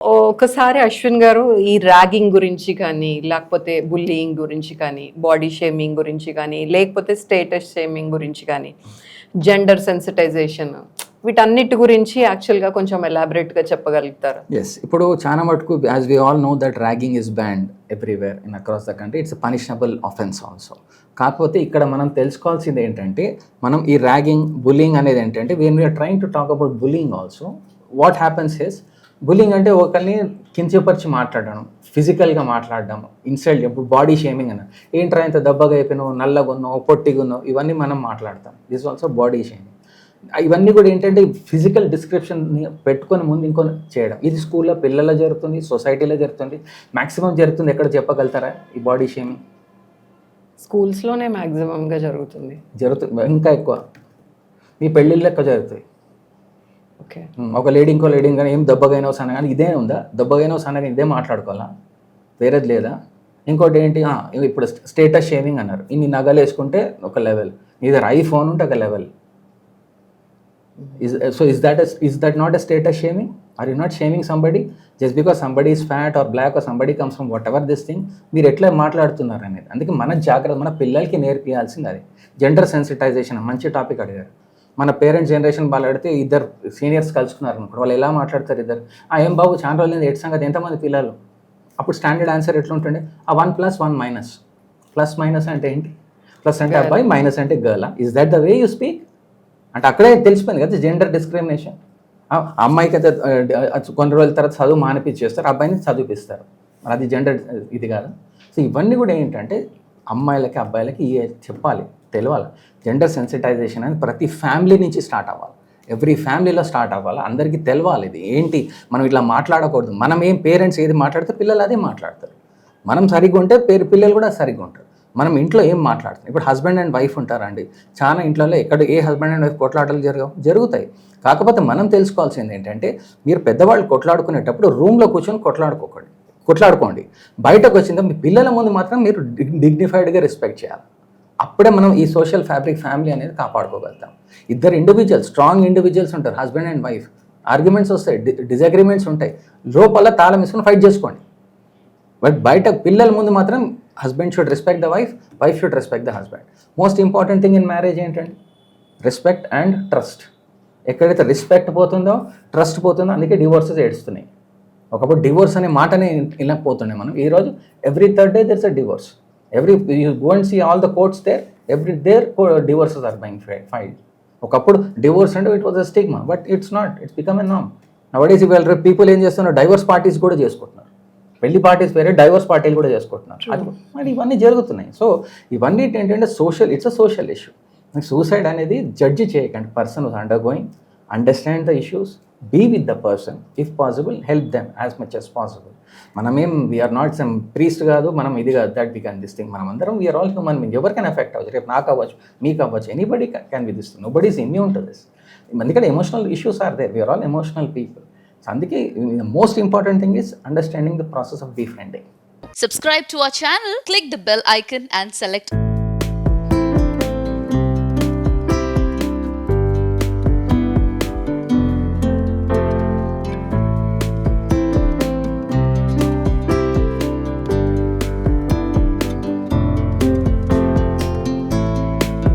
ఒకసారి అశ్విన్ గారు ఈ ర్యాగింగ్ గురించి కానీ, లేకపోతే బుల్లీయింగ్ గురించి కానీ, బాడీ షేమింగ్ గురించి కానీ, లేకపోతే స్టేటస్ షేమింగ్ గురించి కానీ, జెండర్ సెన్సిటైజేషన్ వీటన్నిటి గురించి యాక్చువల్గా కొంచెం ఎలాబరేట్గా చెప్పగలుగుతారు? ఎస్, ఇప్పుడు చాలా మటుకు as we all know that ragging is banned everywhere in across the country. It's punishable offence also. కాకపోతే ఇక్కడ మనం తెలుసుకోవాల్సింది ఏంటంటే, మనం ఈ ర్యాగింగ్ బుల్లింగ్ అనేది ఏంటంటే, we are trying to talk about bullying also. What happens is, bullying అంటే ఒకరిని కించపరిచి మాట్లాడడం, ఫిజికల్గా మాట్లాడడం, ఇన్సల్ట్, ఇప్పుడు బాడీ షేమింగ్ అన్న, ఏంట్రా ఇంత దెబ్బగా అయిపోయినావు, నల్లగా ఉన్నావు, పొట్టిగా ఉన్నావు, ఇవన్నీ మనం మాట్లాడతాం. This also body shaming. ఇవన్నీ కూడా ఏంటంటే ఫిజికల్ డిస్క్రిప్షన్ని పెట్టుకొని ముందు ఇంకో చేయడం. ఇది స్కూల్లో పిల్లల్లో జరుగుతుంది, సొసైటీలో జరుగుతుంది, మ్యాక్సిమం జరుగుతుంది. ఎక్కడ చెప్పగలుగుతారా ఈ బాడీ షేమింగ్? స్కూల్స్లోనే మ్యాక్సిమంగా జరుగుతుంది. ఇంకా ఎక్కువ మీ పెళ్ళిళ్ళు ఎక్కువ జరుగుతాయి. ఓకే, ఒక లేడీ ఇంకో లేడీ కానీ ఏం దెబ్బగైనా సన్న కానీ ఇదే ఉందా, దెబ్బగైనా సన్న కానీ ఇదే మాట్లాడుకోవాలా, వేరేది లేదా? ఇంకోటి ఏంటి, ఇప్పుడు స్టేటస్ షేమింగ్ అన్నారు. ఇన్ని నగలు వేసుకుంటే ఒక లెవెల్, ఇదర్ ఐఫోన్ ఉంటే ఒక level. Is that not a status shaming? Are you not shaming somebody just because somebody is fat or black or somebody comes from whatever this thing? మీరు ఎట్లా మాట్లాడుతున్నారు అనేది. అందుకే మన జాగ్రత్త, మన పిల్లలకి నేర్పియాల్సింది అది. జెండర్ సెన్సిటైజేషన్ మంచి టాపిక్ అడిగారు. మన పేరెంట్స్ జనరేషన్ వాళ్ళు అడిగితే ఇద్దరు సీనియర్స్ కలుసుకున్నారు అనుకోండి, వాళ్ళు ఎలా మాట్లాడతారు? ఇద్దరు ఏం బాబు చాలా రోజులు ఎటు సంగతి, ఎంతమంది పిల్లలు? అప్పుడు స్టాండర్డ్ ఆన్సర్ ఎట్లుంటుండే, 1 + 1 మైనస్. ప్లస్ మైనస్ అంటే ఏంటి? ప్లస్ అంటే అబ్బాయి, మైనస్ అంటే girl. Is that the way you speak? అంటే అక్కడే తెలిసిపోయింది కదా జెండర్ డిస్క్రిమినేషన్. అమ్మాయికి అయితే కొన్ని రోజుల తర్వాత చదువు మానిపించేస్తారు, అబ్బాయిని చదివిపిస్తారు. మరి అది జెండర్ ఇది కాదు. సో ఇవన్నీ కూడా ఏంటంటే అమ్మాయిలకి అబ్బాయిలకి చెప్పాలి, తెలియాలి. జెండర్ సెన్సిటైజేషన్ అనేది ప్రతి ఫ్యామిలీ నుంచి స్టార్ట్ అవ్వాలి, ఎవ్రీ ఫ్యామిలీలో స్టార్ట్ అవ్వాలి. అందరికీ తెలవాలి ఇది ఏంటి. మనం ఇట్లా మాట్లాడకూడదు. మనం ఏం పేరెంట్స్ ఏది మాట్లాడితే పిల్లలు అదే మాట్లాడతారు. మనం సరిగ్గా ఉంటే పిల్లలు కూడా సరిగ్గా ఉంటారు. మనం ఇంట్లో ఏం మాట్లాడుతాం? ఇప్పుడు హస్బెండ్ అండ్ వైఫ్ ఉంటారండి, చాలా ఇంట్లో ఎక్కడ ఏ హస్బెండ్ అండ్ వైఫ్ కొట్లాటలు జరుగుతాయి. కాకపోతే మనం తెలుసుకోవాల్సింది ఏంటంటే, మీరు పెద్దవాళ్ళు కొట్లాడుకునేటప్పుడు రూమ్లో కూర్చొని కొట్లాడుకోండి. బయటకు వచ్చిందా మీ పిల్లల ముందు మాత్రం మీరు డిగ్నిఫైడ్గా రెస్పెక్ట్ చేయాలి. అప్పుడే మనం ఈ సోషల్ ఫ్యామిలీ అనేది కాపాడుకోగలుగుతాం. ఇద్దరు ఇండివిజువల్స్, స్ట్రాంగ్ ఇండివిజువల్స్ ఉంటారు, హస్బెండ్ అండ్ వైఫ్. ఆర్గ్యుమెంట్స్ వస్తాయి, డిజగ్రిమెంట్స్ ఉంటాయి, లోపల తాళం వేసుకొని ఫైట్ చేసుకోండి. బట్ బయట పిల్లల ముందు మాత్రం husband should respect the wife, wife should respect the husband. Most important thing in marriage ఏంటండి? Respect and trust. ఎక్కడైతే రెస్పెక్ట్ పోతుందో, ట్రస్ట్ పోతుందో, అందుకే డివోర్సెస్ ఏడుస్తున్నాయి. ఒకప్పుడు డివోర్స్ అనే మాటనే వినకపోతుండే మనం. ఈరోజు every third day there's a divorce. You go and see all the courts there divorces are being filed. ఒకప్పుడు డివోర్స్ అంటే it was a stigma, but it's not, it's become a norm. Nowadays ఇవాళ people ఏం చేస్తున్నారు, divorce parties కూడా చేసుకుంటున్నారు. పెళ్లి parties వేరే, divorce పార్టీలు కూడా చేసుకుంటున్నారు. అది మరి ఇవన్నీ జరుగుతున్నాయి. సో ఇవన్నీ ఏంటంటే it's a social issue. Suicide అనేది జడ్జి చేయకండి. Person was undergoing, understand the issues, be with the person, if possible help them as much as possible. మనమేం వీఆర్ నాట్ సమ్ ప్రీస్ట్ కాదు, మనం ఇది కాదు, that we can this thing. మనం అందరం we are all human being. ఎవరికైనా effect అవ్వచ్చు, రేపు నాకు అవ్వచ్చు, మీకు అవ్వచ్చు, anybody can be this thing. Nobody is immune to this. ఎందుకంటే emotional issues are there, we are all emotional people. So అందుకే the most important thing is understanding the process of befriending. Subscribe to our channel, click the bell icon and select